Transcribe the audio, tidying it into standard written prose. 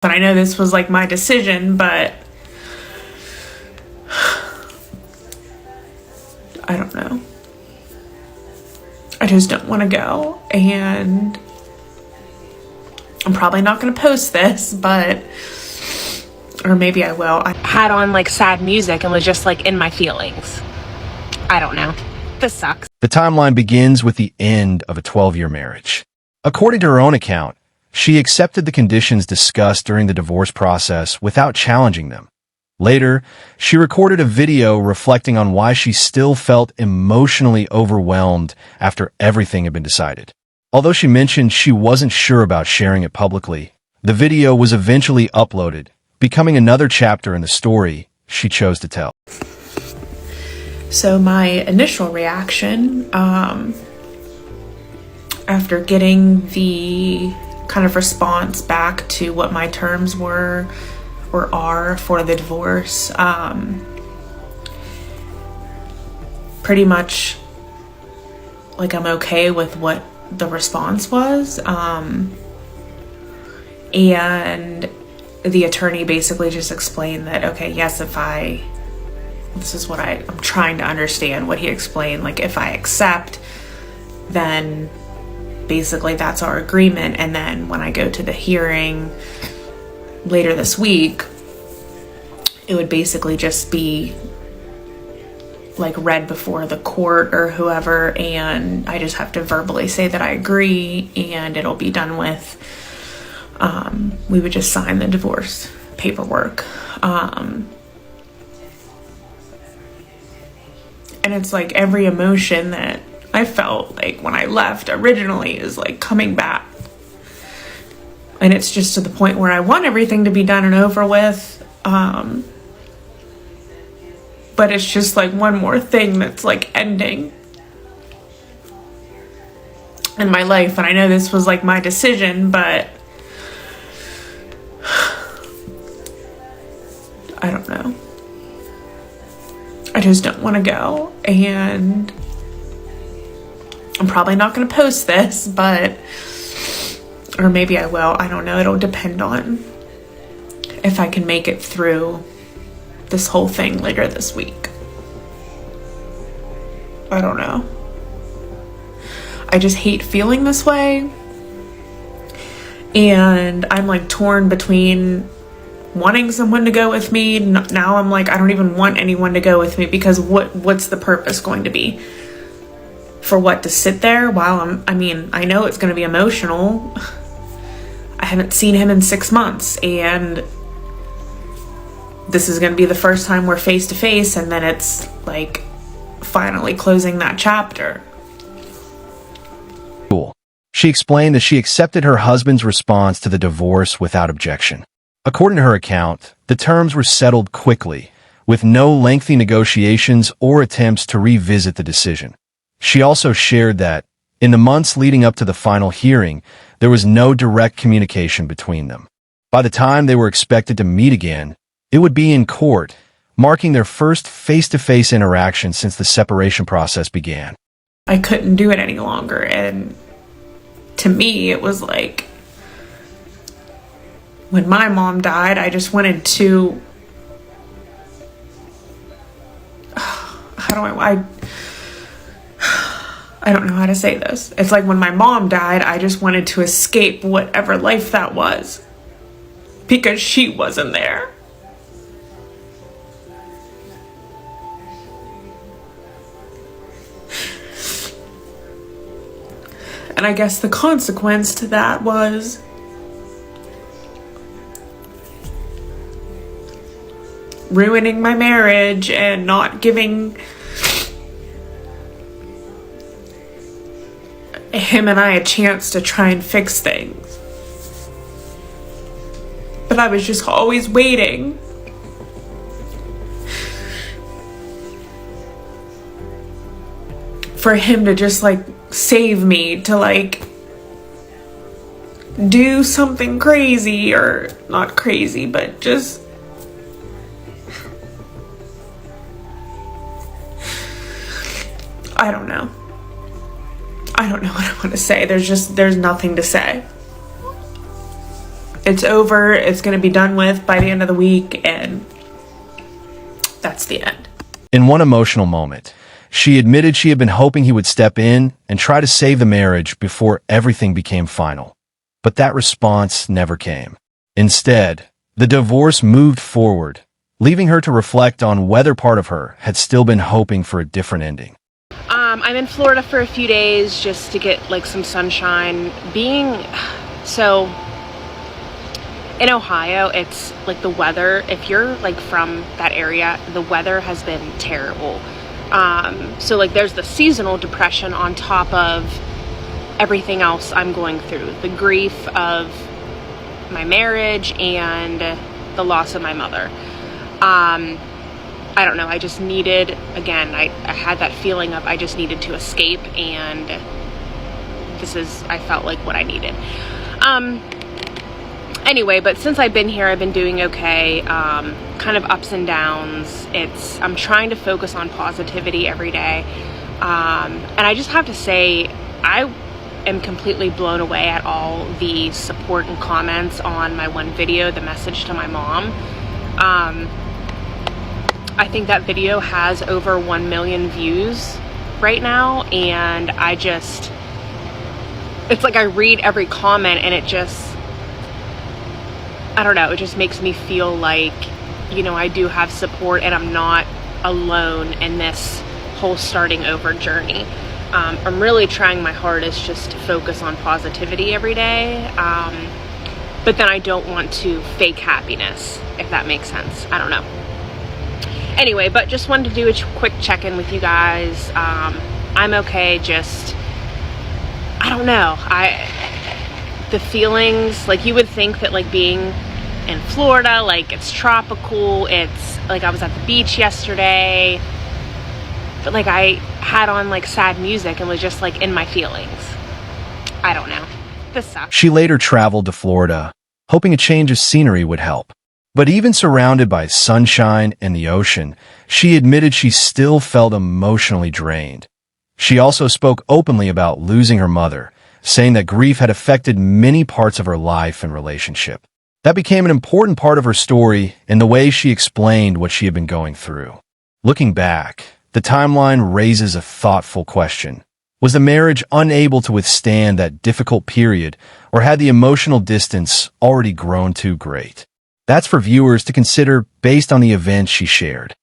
And I know this was like my decision, but I don't know. I just don't want to go, and I'm probably not going to post this, but, or maybe I will. I had on like sad music and was just like in my feelings. I don't know. This sucks. The timeline begins with the end of a 12-year marriage. According to her own account, she accepted the conditions discussed during the divorce process without challenging them. Later, she recorded a video reflecting on why she still felt emotionally overwhelmed after everything had been decided. Although she mentioned she wasn't sure about sharing it publicly, the video was eventually uploaded, becoming another chapter in the story she chose to tell. So my initial reaction, after getting the kind of response back to what my terms were or are for the divorce, pretty much like I'm okay with what the response was, and the attorney basically just explained that, okay, yes, this is what I'm trying to understand what he explained, like if I accept, then basically that's our agreement, and then when I go to the hearing later this week, it would basically just be like read before the court or whoever, and I just have to verbally say that I agree, and it'll be done with. We would just sign the divorce paperwork. And it's like every emotion that I felt like when I left originally is like coming back. And it's just to the point where I want everything to be done and over with. But it's just like one more thing that's like ending in my life. And I know this was like my decision, but I don't know. I just don't want to go, and I'm probably not going to post this, but, or maybe I will. I don't know. It'll depend on if I can make it through this whole thing later this week. I don't know. I just hate feeling this way, and I'm like torn between wanting someone to go with me. Now I'm like, I don't even want anyone to go with me, because what's the purpose going to be? For what, to sit there while I know it's going to be emotional. I haven't seen him in 6 months, and this is going to be the first time we're face to face, and then it's like finally closing that chapter. She explained that she accepted her husband's response to the divorce without objection. According to her account, the terms were settled quickly, with no lengthy negotiations or attempts to revisit the decision. She also shared that, in the months leading up to the final hearing, there was no direct communication between them. By the time they were expected to meet again, it would be in court, marking their first face-to-face interaction since the separation process began. I couldn't do it any longer, and to me, it was like, when my mom died, I just wanted to, I don't know how to say this. It's like when my mom died, I just wanted to escape whatever life that was, because she wasn't there. And I guess the consequence to that was ruining my marriage and not giving him and I a chance to try and fix things. But I was just always waiting for him to just like save me, to like do something crazy, or not crazy, but just I don't know. I don't know what I want to say. There's nothing to say. it's over, it's going to be done with by the end of the week, and that's the end. In one emotional moment, she admitted she had been hoping he would step in and try to save the marriage before everything became final. But that response never came. Instead, the divorce moved forward, leaving her to reflect on whether part of her had still been hoping for a different ending. I'm in Florida for a few days just to get like some sunshine. So in Ohio, it's like the weather, if you're like from that area, the weather has been terrible. So like there's the seasonal depression on top of everything else I'm going through. The grief of my marriage and the loss of my mother. I don't know, I just needed, again, I had that feeling of I just needed to escape, and I felt like what I needed. Anyway, but since I've been here, I've been doing okay, kind of ups and downs. I'm trying to focus on positivity every day. And I just have to say, I am completely blown away at all the support and comments on my one video, the message to my mom. I think that video has over 1 million views right now, and it's like I read every comment, and I don't know, it just makes me feel like, I do have support, and I'm not alone in this whole starting over journey. I'm really trying my hardest just to focus on positivity every day, but then I don't want to fake happiness, if that makes sense. I don't know. Anyway, but just wanted to do a quick check-in with you guys. I'm okay, I don't know. The feelings, like you would think that like being in Florida, like it's tropical, it's like I was at the beach yesterday, but like I had on like sad music and was just like in my feelings. I don't know. This sucks. She later traveled to Florida, hoping a change of scenery would help. But even surrounded by sunshine and the ocean, she admitted she still felt emotionally drained. She also spoke openly about losing her mother, saying that grief had affected many parts of her life and relationship. That became an important part of her story in the way she explained what she had been going through. Looking back, the timeline raises a thoughtful question. Was the marriage unable to withstand that difficult period, or had the emotional distance already grown too great? That's for viewers to consider based on the events she shared.